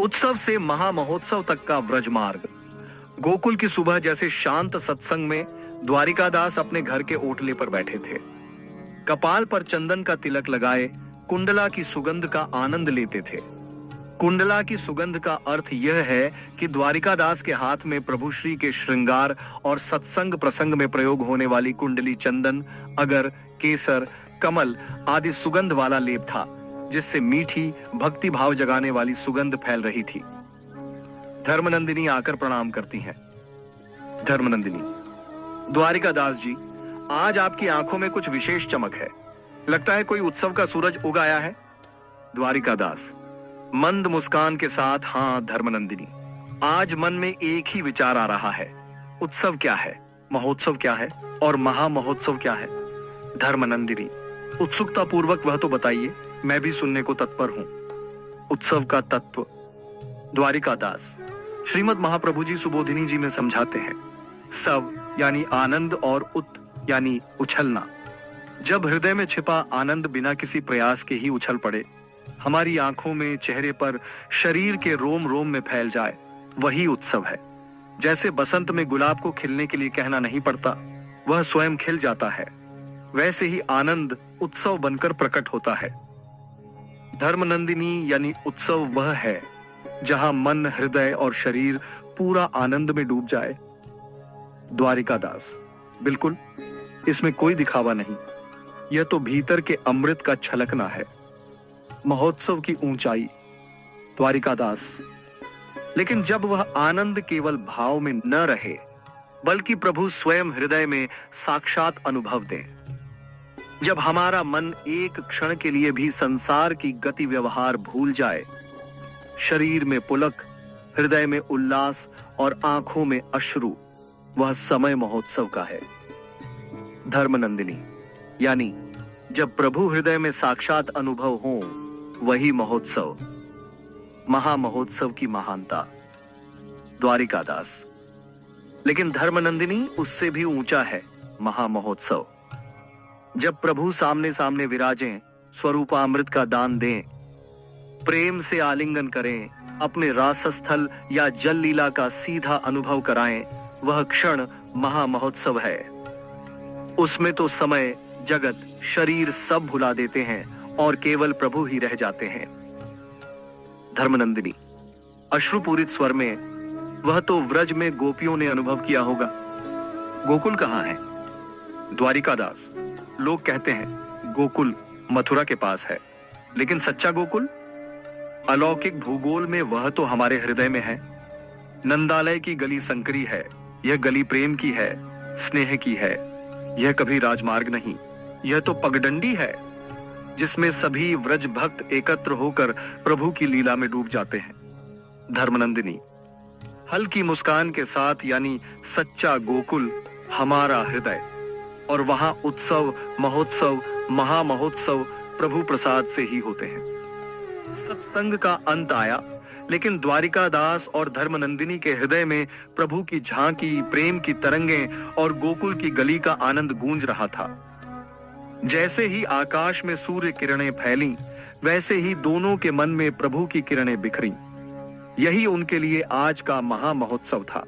उत्सव से महामहोत्सव तक का व्रज मार्ग। गोकुल की सुबह जैसे शांत सत्संग में द्वारिकादास अपने घर के ओटले पर बैठे थे। कपाल पर चंदन का तिलक लगाए कुंडला की सुगंध का आनंद लेते थे। कुंडला की सुगंध का अर्थ यह है कि द्वारिकादास के हाथ में प्रभु श्री के श्रृंगार और सत्संग प्रसंग में प्रयोग होने वाली कुंडली चंदन, अगर, केसर, कमल आदि सुगंध वाला लेप था, जिससे मीठी भक्ति भाव जगाने वाली सुगंध फैल रही थी। धर्मनंदिनी आकर प्रणाम करती हैं। धर्मनंदिनी: द्वारिकादास जी, आज आपकी आंखों में कुछ विशेष चमक है। लगता है कोई उत्सव का सूरज उग आया है। द्वारिकादास मंद मुस्कान के साथ: हाँ धर्मनंदिनी, आज मन में एक ही विचार आ रहा है। उत्सव क्या है, महोत्सव क्या है और महामहोत्सव क्या है? धर्मनंदिनी: उत्सुकता पूर्वक वह तो बताइए, मैं भी सुनने को तत्पर हूं। उत्सव का तत्व। द्वारिकादास: श्रीमद महाप्रभु जी सुबोधिनी जी में समझाते हैं। सव यानी आनंद और उत यानी उछलना। जब हृदय में छिपा आनंद बिना किसी प्रयास के ही उछल पड़े, हमारी आंखों में, चेहरे पर, शरीर के रोम रोम में फैल जाए, वही उत्सव है। जैसे बसंत में गुलाब को खिलने के लिए कहना नहीं पड़ता, वह स्वयं खिल जाता है, वैसे ही आनंद उत्सव बनकर प्रकट होता है। धर्मनंदिनी यानी उत्सव वह है जहां मन, हृदय और शरीर पूरा आनंद में डूब जाए। द्वारिकादास: बिल्कुल, इसमें कोई दिखावा नहीं, यह तो भीतर के अमृत का छलकना है। महोत्सव की ऊंचाई। द्वारिकादास: लेकिन जब वह आनंद केवल भाव में न रहे, बल्कि प्रभु स्वयं हृदय में साक्षात अनुभव दें, जब हमारा मन एक क्षण के लिए भी संसार की गति व्यवहार भूल जाए, शरीर में पुलक, हृदय में उल्लास और आंखों में अश्रु, वह समय महोत्सव का है। धर्मनंदिनी: यानी जब प्रभु हृदय में साक्षात अनुभव हो, वही महोत्सव, महामहोत्सव की महानता। द्वारिकादास: लेकिन धर्मनंदिनी, उससे भी ऊंचा है महामहोत्सव। जब प्रभु सामने सामने विराजें, स्वरूपामृत का दान दें, प्रेम से आलिंगन करें, अपने रासस्थल या जल लीला का सीधा अनुभव कराएं, वह क्षण महामहोत्सव है। उसमें तो समय, जगत, शरीर सब भुला देते हैं और केवल प्रभु ही रह जाते हैं। धर्मनंदिनी अश्रुपूरित स्वर में: वह तो व्रज में गोपियों ने अनुभव किया होगा, गोकुल कहां है? द्वारिकादास: लोग कहते हैं गोकुल मथुरा के पास है, लेकिन सच्चा गोकुल? अलौकिक भूगोल में वह तो हमारे हृदय में है। नंदालय की गली संकरी है, यह गली प्रेम की है, स्नेह की है। यह कभी राजमार्ग नहीं, यह तो पगडंडी है, जिसमें सभी व्रज भक्त एकत्र होकर प्रभु की लीला में डूब जाते हैं। धर्मनंदिनी हल्की मुस्कान के साथ: यानी सच्चा गोकुल हमारा हृदय, और वहां उत्सव, महोत्सव, महामहोत्सव प्रभु प्रसाद से ही होते हैं। सत्संग का अंत आया, लेकिन द्वारिकादास और धर्मनंदिनी के हृदय में प्रभु की झांकी, प्रेम की तरंगें और गोकुल की गली का आनंद गूंज रहा था। जैसे ही आकाश में सूर्य किरणें फैलीं, वैसे ही दोनों के मन में प्रभु की किरणें बिखरीं। यही उनके लिए आज का महामहोत्सव था।